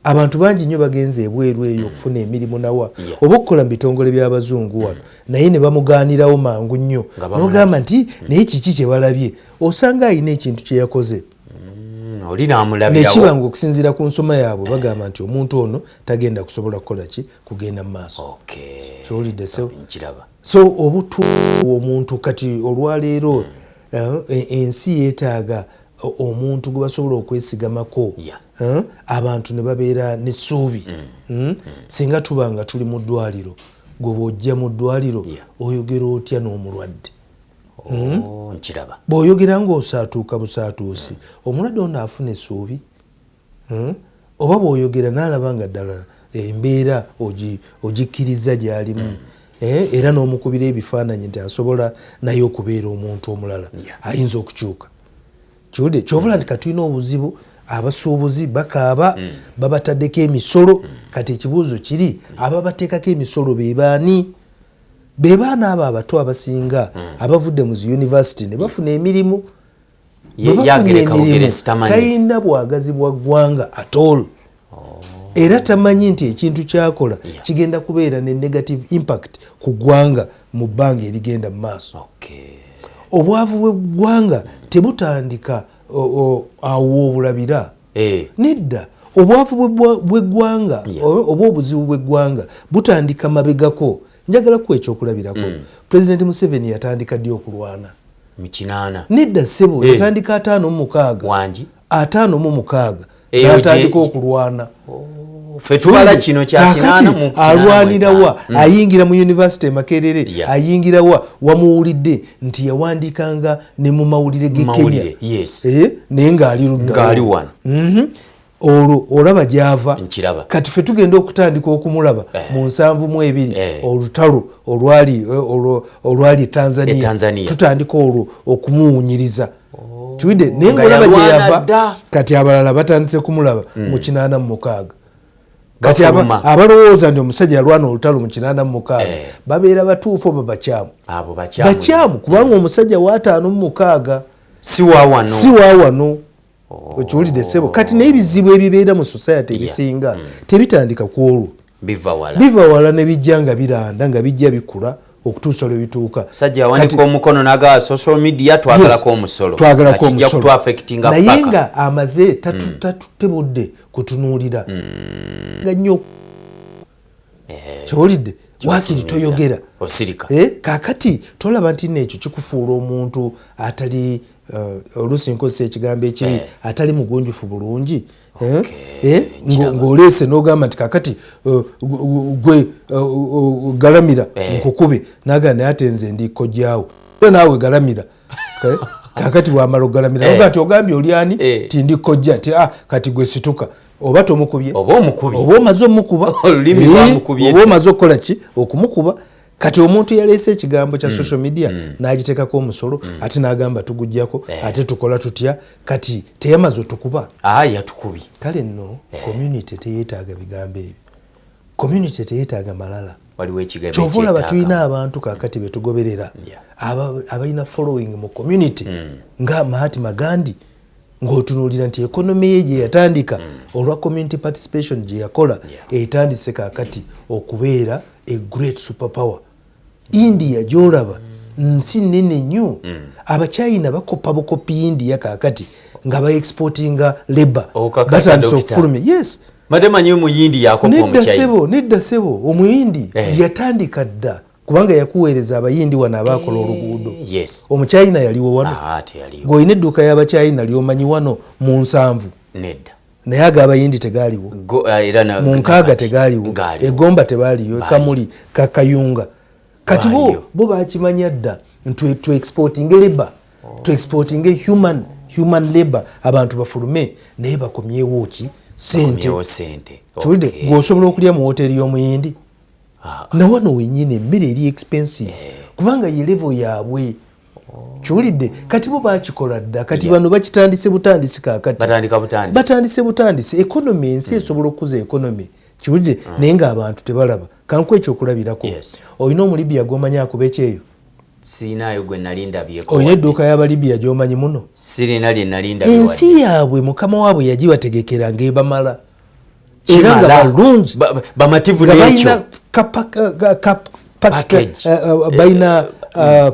Abantu bangi nnyo bagenze ebweru eyo okufuna emirimu nawa oba okukola mu bitongole by'abazungu wano naye ne bamugaanirawo mangu nnyo n'ogamba nti naye kiki kye balabye osanga alina ekintu kye yakoze nekibanga okusinziira ku nsoma yaabwe bagamba nti omuntu ono tagenda kusobola kukola ki kugenda mu maaso. Kyolidde so obutu omuntu kati olwaleero ensi yeetaaga omuntu gwe basobola okwesigamako. Abantu ne babeera n'essuubi. Singa tuba nga tuli mu ddwaliro gwe bw'ojja mu ddwaliro oyogera otya n'omulwadde. Bw'oyogera ng'osaatuuka busaatuusi omulwadde ono afuna essuubi. Oba bw'oyogera n'alaba nga ddala embeera ogikkiriza gy'alimu. Era n'omukubira ebifaananyi nti asobola naye okubeera omuntu omulala ayinza okukyuka. Kyobula nti katulina obuzibu abasuubuzi bakaaba babataddeko emisolo. Kati ekibuuzo kiri ababateekako emisolo be baani? Be baana abo abato abasinga abavudde mu ziyunivasite ne bafuna emirimu. Talina bwagazi bwa ggwanga at all. Era tamanyi nti ekintu kyakola kigenda kubeera ne negative impact ku ggwanga mu bbanga erigenda mu maaso. Obwavu bw'eggwanga tebutandika awo obulabira. Nedda obwavu bw'eggwanga oba obuzibu bw'eggwanga butandika mabegako. Njagala kuwa ekyokulabirako. President Museveni yatandika ddi okulwana? Mu 8. Nedda ssebo yatandika 56. Wangi 56 yatandika okulwana. Fetwala kino kya 8 mu alwanirawa ayingira mu University Makerere ayingirawa wamuwulidde nti yawandiikanga ne mu mawulire ge Kenya. Naye ng'ali ludda olwo olaba gy'ava. Kati ffe tugenda okutandika okumulaba mu 7 olutalo olwali Tanzania tutandika olwo okumuwunyiriza. Kiwidde naye ng'olaba gy'eyava kati abalala batandise kumulaba mu 86. Kati abalowooza nti omusajja yalwana olutalo mu 86 babeera batuufu oba bakyamu kubanga omusajja wa 56 si waawano. Okiwulidde ssebo. Kati naye ebizibu ebibeera mu society ebisinga tebitandika ku olwo, biva wala ne bijja nga biranda nga bijja bikula okutuusa lwe bituuka. Sajja yawanika omukono n'aga social media twagalako omusolo kijja kutwafectinga paka naye nga amaze tatutebudde kutunuulira nga nnyo. Kiwulidde wakiri toyogera osirika. Kaakati tolaba nti nekyo kikufuula omuntu atali oluusi nkozesa ekigambo ekiri atali mugunjufu bulungi. Ng'oleese n'ogamba nti kaakati gwe galamira nkukube naga naye ate nze ndi kojjaawo naawe galamira. Kaakati bw'amala ogalamira noga nti ogambye olyani ti ndi kojja ti kati gwe situka oba tomukubye oba omaze omukuba oba omaze okukola ki okumukuba. Kati omuntu yaleese ekigambo kya social media n'agiteekako omusolo ate n'agamba tugujjako ate tukola tutya kati teyamaze otukuba yatukubye. Kale nno community teyeetaaga bigambo ebyo. Community teyeetaaga malala. Kyova olaba tulina abantu kaakati betugoberera abalina following mu community nga Mahatma Gandhi ng'otunuulira nti ekonomi ye gye yatandika olwa community participation gye yakola etandise kaakati okubeera a great superpower. India gy'olaba nsi nnene nnyo. Abachina bakopa bukopi India kaakati nga baexportinga labor batandise okufulumya. Yes. Mademanyi omuyindi yakopa omuchina. Nedda sebo omuyindi yatandika dda kubanga yakuweereza abayindi wano abaakola oluguudo. Omuchina yaliwo wano. Ng'olina edduuka y'abachina ly'omanyi wano mu 7. Nedda. Naye ag'abayindi tegaaliwo. Mu 6 tegaaliwo. Egomba tebaaliyo. Kamuli kakayunga. kati bo bakimanya dda to exporting labor to exporting human labor abantu bafulume naye bakomyewo ki sente kiwulidde ng'osobola okulya mu hoteri y'omuyindi nawano wenyini emmere eri expensive kubanga ye level yaabwe kiwulidde kati bo bakikola dda kati bano bakitandise butandisi kaakati batandise butandisi economy ensi esobola okuza economy kiwulidde naye ng'abantu tebalaba kanku ekyokulabirako olina omulibya gw'omanyi akuba ekyeyo sinayo gwe nalindabyeko olina edduuka y'abalibya gy'omanyi muno sirina lye nalindabye ensi yaabwe mukama waabwe yagibategekera ng'ebamala era nga balungi bamativu n'ekyo balina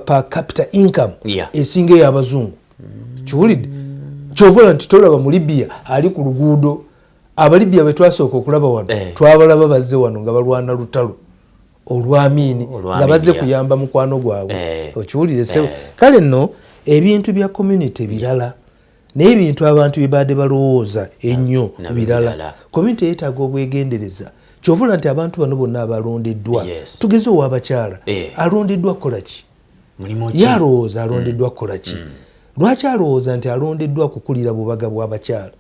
per capita income esinga ey'abazungu kiwulidde kyovola nti tolaba mu libya ali ku luguudo abalibya bwe twasooka okulaba wano twabalaba bazze wano nga balwana lutalo olwamiini nga bazze kuyamba mukwano gwabwe okiwulire sebo kale nno ebintu bya community birala naye ebintu abantu bye badde balowooza ennyo birala community yeetaaga obwegendereza kyovula nti abantu bano bonna abalondeddwa tugeze owabakyala alondeddwa kukola ki ye alowooza alondeddwa kukola ki lwaki alowooza nti alondeddwa kukulira bubaga bw'abakyala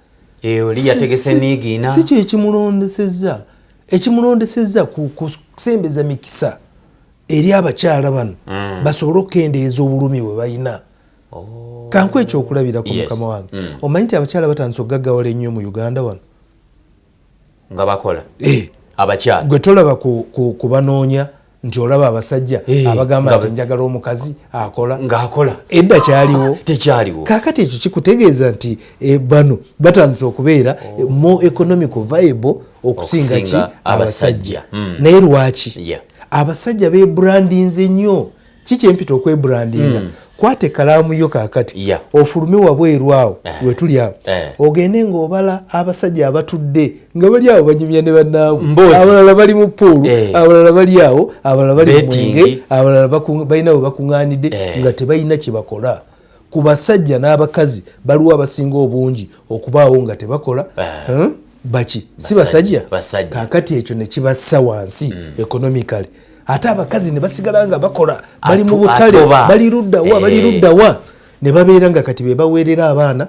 si kyo ekimulondesezza kusembeza mikisa eri abakyala bano basobole okukendeeza obulumi bwe balina kanku ekyokulabirako mukama wange omanyi nti abakyala batandise okugaggawala ennyo mu uganda wano nga bakola abakyala gwe tolaba kubanoonya nti olaba abasajja abagamba nti njagala omukazi akola ng'akola edda kyaliwo tekyaliwo kaakati ekyo kikutegeeza nti bano batandise okubeera more economical viable okusinga ki abasajja naye lwaki abasajja bebrandinze nnyo kikyempita okwebrandinga kwate kalaamu yo kaakati ofulume wabweru awo wetuli awo ogende ng'obala abasajja abatudde nga bali awo banyumya ne bannaabwe abalala bali mu puulu abalala bali awo abalala bali mu mwenge abalala balina we bakuŋŋaanidde nga tebalina kye bakola ku basajja n'abakazi baliwo abasinga obungi okubaawo nga tebakola baki si basajja kaakati ekyo ne kibassa wansi economically ate abakazi ne basigala nga bakola bali mu butale bali luddawa ne babeera nga kati be baweerera abaana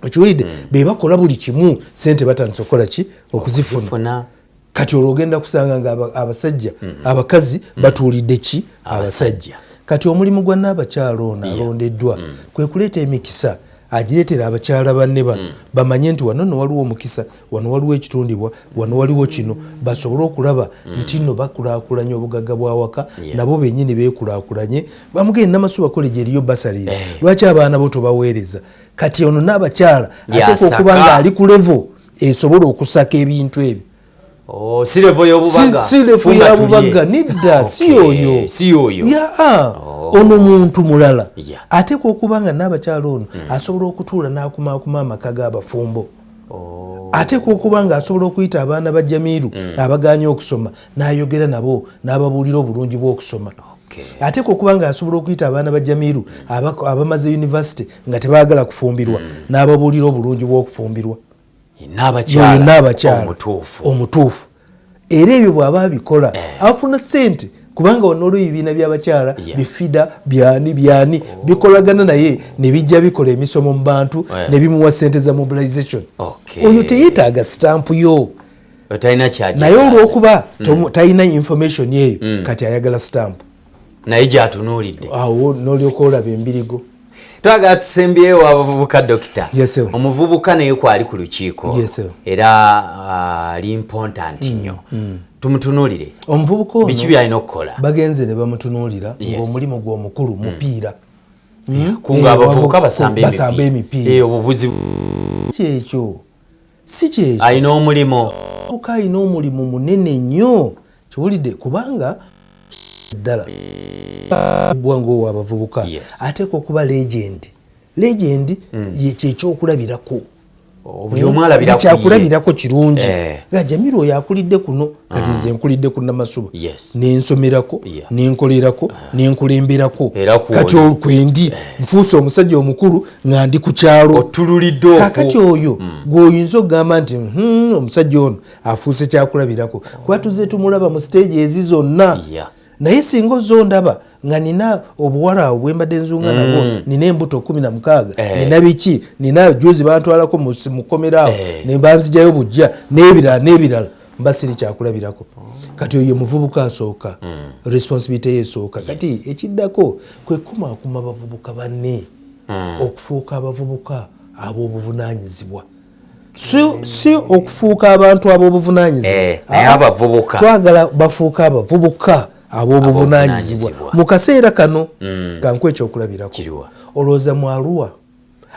okiwulidde be bakola buli kimu sente batandise okukola ki okuzifuna kati olwo ogenda kusanga nga abasajja abakazi batuulidde ki abasajja kati omulimu gwa n'abakyala ono alondeddwa kwe kuleeta emikisa agireetera abakyala banne bano bamanye nti wano no waliwo omukisa wano waliwo ekitundibwa wano waliwo kino basobole okulaba nti nno bakulaakulanye obugagga bwawaka nabo bennyini beekulaakulanye bamugende namasuba college eriyo basaries lwaki abaana bo tobaweereza kati ono n'abakyala ateeka okuba nga ali ku level esobola okusaka ebintu ebyo si level y'obubaga si level y'obubaga nidda si oyo ono muntu mulala ateeka okuba nga n'abakyala ono asobola okutuula n'akumaakuma amaka g'abafumbo ateeka okuba nga asobola okuyita abaana ba Jamiru abagaanye okusoma n'ayogera nabo n'ababuulira obulungi bw'okusoma ateeka okuba nga asobola okuyita abaana ba Jamiru abamaze university nga tebaagala kufumbirwa n'ababuulira obulungi bw'okufumbirwa n'abakyala omutuufu era ebyo bw'aba abikola afuna ssente kubanga wano olwo ebibiina by'abakyala bifida byani bikolagana naye ne bijja bikola emisomo mu bantu ne bimuwa ssente za mobilization oyo teyeetaaga sitampu yo naye olw'okuba talina information eyo kati ayagala sitampu naye gyatunuulidde awo n'olyoka olaba embirigo twagala tusembyewo abavubuka dokita omuvubuka naye kwali ku lukiiko era ali important nnyo tumutunuulire omuvubuka ono biki byalina okukola bagenze ne bamutunuulira ng'omulimu gw'omukulu mupiira kunga abavubuka basamba emipiira obubuzibu kyekyo si kyekyo alina omulimu alina omulimu munene nnyo kiwulidde kubanga ddala bwangu owabavubuka ateeka okuba legend kyekyokulabirako buli omu alabirako kyakulabirako kirungi nga Jamiru oyo akulidde kuno kati nze nkulidde ku Namasuba nensomerako nenkolerako nenkulemberako kati olukwendi nfuuse omusajja omukulu nga ndi ku kyalo kakati oyo gweoyinza okugamba nti omusajja ono afuuse kyakulabirako kuba tuze tumulaba mu stage ezi zonna naye singa ozondaba nga nina obuwala awo bwembadde nzunga nabwo nina embuto 16 nina biki nina juzi bantwalako mu kkomera awo ne banzijayo bujja n'ebirala mba siri kyakulabirako kati oyo muvubuka asooka responsibility esooka kati ekiddako kwe kumaakuma abavubuka banne okufuuka abavubuka ab'obuvunaanyizibwa si okufuuka abantu ab'obuvunaanyizibwa twagala bafuuka abavubuka ab'obuvunaanyizibwa mu kaseera kano kankwe ekyokulabirako olowooza mu Arua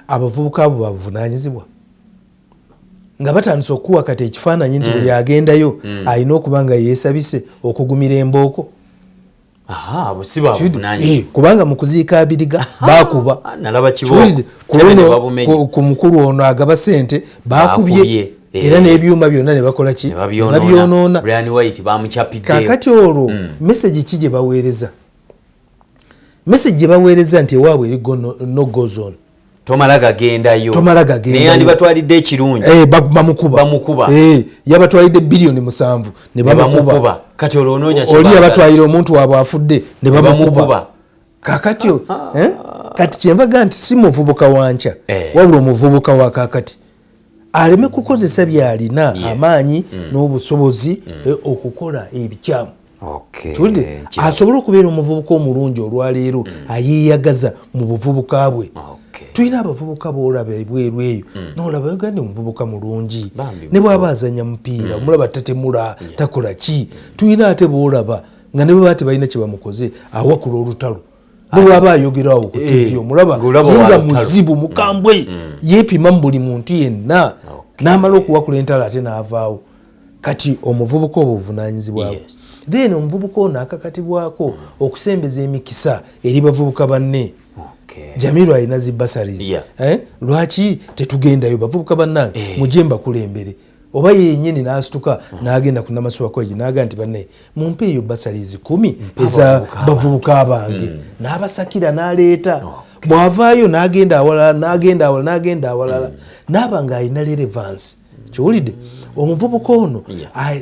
abavubuka abo babuvunaanyizibwa nga batandise okuwa kati ekifaananyi nti buli agendayo alina okuba nga yeesabise okugumira embooko kubanga mu kuziika abiriga bakuba ku mukulu ono agaba ssente bakubye era n'ebyuma byonna ne bakola ki babyonoona kakati olwo mesagi ki gye baweereza nti ewaabwe eri no go zone tomala gagendayo naye yandibatwalidde ekirungi bamukuba yabatwalidde biliyoni 7 ne bamukuba kati olwonoonya oli yabatwalira omuntu waabwe afudde ne bamukuba kakati kati kyenvaga nti si muvubuka wanca wabula omuvubuka wa kakati aleme kukozesa byalina amaanyi n'obusobozi okukola ebikyamu asobole okubeera omuvubuka omulungi olwaleero ayeeyagaza mu buvubuka bwe tulina abavubuka boolaba ebweru eyo nolaba Uganda omuvubuka mulungi ne bwaba azanya mupiira omulaba tatemula takola ki tulina ate boolaba nga ne bweba tebalina kye bamukoze awakula olutalo ne bwaba ayogerawo ku TV omulaba nga muzibu mukambwe yeepima mu buli muntu yenna n'amala okuwakula entalo ate n'avaawo kati omuvubuka obwo buvunaanyizibwa bwe then omuvubuka ono akakatibwako okusembeza emikisa eri bavubuka banne Jamiru alina zi bursaries lwaki tetugendayo bavubuka bannange mujje mbakulembere oba yennyini n'asituka n'agenda ku Namaswa College n'agamba nti banne mumpe eyo bursaries 10 eza bavubuka bange n'abasakira n'aleeta bw'avaayo n'agenda awalala n'aba nga alina relevance kiwulidde omuvubuka ono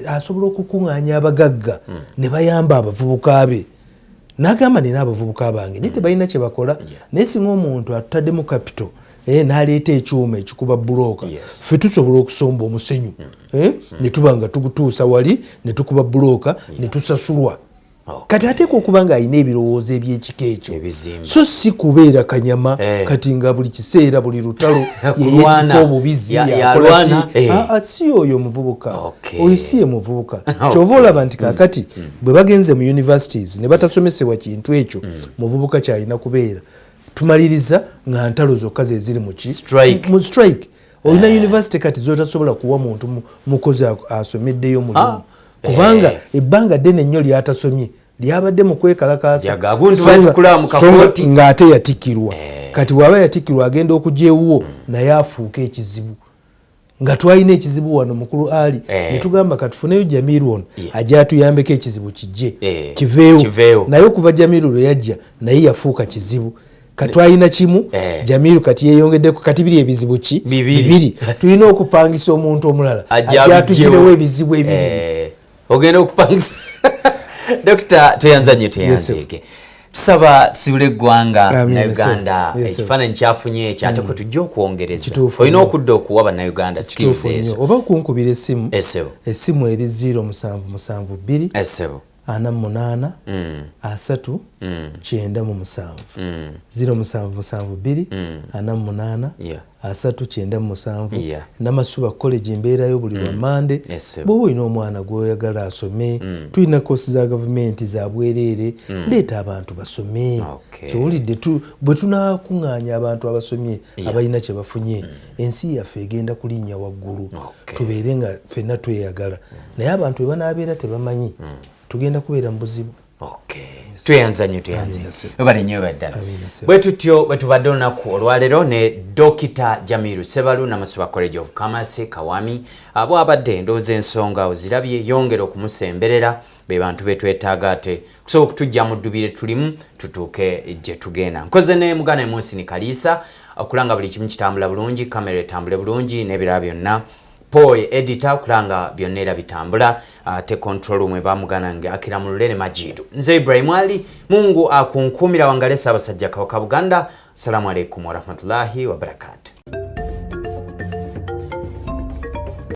asobola okukuŋŋaanya abagagga ne bayamba abavubuka be n'agamba nina abavubuka bange naye tebalina kye bakola naye singa omuntu atutaddemu capital n'aleeta ekyuma ekikuba bulooka ffe tusobola okusomba omusenyu ne tuba nga tugutuusa wali ne tukuba bulooka ne tusasulwa kati ateeka okuba nga alina ebirowoozo eby'ekika ekyo so si kubeera kanyama kati nga buli kiseera buli lutalo yeyeetika obubizi yakola ki si oyo muvubuka oyo si ye muvubuka kyova olaba nti kakati bwe bagenze mu universities ne batasomesebwa kintu ekyo muvubuka kyalina kubeera tumaliriza nga ntalo zokka ze ziri mu strike olina university kati zotasobola kuwa muntu mukozi asomeddeyo mulimu kubanga ebbanga ddene nnyo lyatasomye lyabadde mu kwekalakaasa ng'ate yatikirwa kati bw'aba yatikirwa agenda okugyewo naye afuuka ekizibu nga twalina ekizibu wano mukulu ali ne tugamba katufuneyo Jamiru ono ajja atuyambeko ekizibu kijje kiveewo naye okuva Jamiru lwe yajja naye yafuuka kizibu katwalina kimu Jamiru kati yeeyongeddeko kati biri ebizibu ki bibiri tulina okupangisa omuntu omulala ajja atugirewo ebizibu ebibiri ogenda okupangisa Dr. Tweyanzanye tusaba tusibule eggwanga na Uganda ekifaananyi kyafunye ekyo ate kwe tujja okwongereza olina okudda okuwa bannayuganda skills ezo oba okunkubira essimu eri 0772 48 3 97 0772 48 397 Namaswa College embeerayo buli lwamande bw'oba olina omwana gw'oyagala asome tulina koosi za gavumenti za bwereere leeta abantu basome kiwulidde bwe tunaakuŋŋaanya abantu abasomye abalina kye bafunye ensi yaffe egenda kulinnya waggulu tubeere nga ffenna tweyagala naye abantu bwe banaabeera tebamanyi tugenda kubeera mu buzibu tweyanzanye webale nnyo ddala bwe tutyo bwe tubadde olunaku olwaleero ne Dr. Jamiru Ssebalu Namaswa College of Commerce Kawami abo abadde ndowooza ensonga ozirabye yongera okumusemberera be bantu betwetaaga ate kusobola okutujja mu ddubire tulimu tutuuke gye tugenda nkoze ne mugana Emunsi Kaliisa okulanga buli kimu kitambula bulungi kamera etambule bulungi n'ebirala byonna Poe editor kulanga byonnera bitambula te control room bamugana nge akira mu lulere Majidu. Nze Ibrahim Ali Mungu akunkumira wangale Ssaabasajja Kabaka Buganda. Assalamu alaikum wa rahmatullahi wa barakatuh.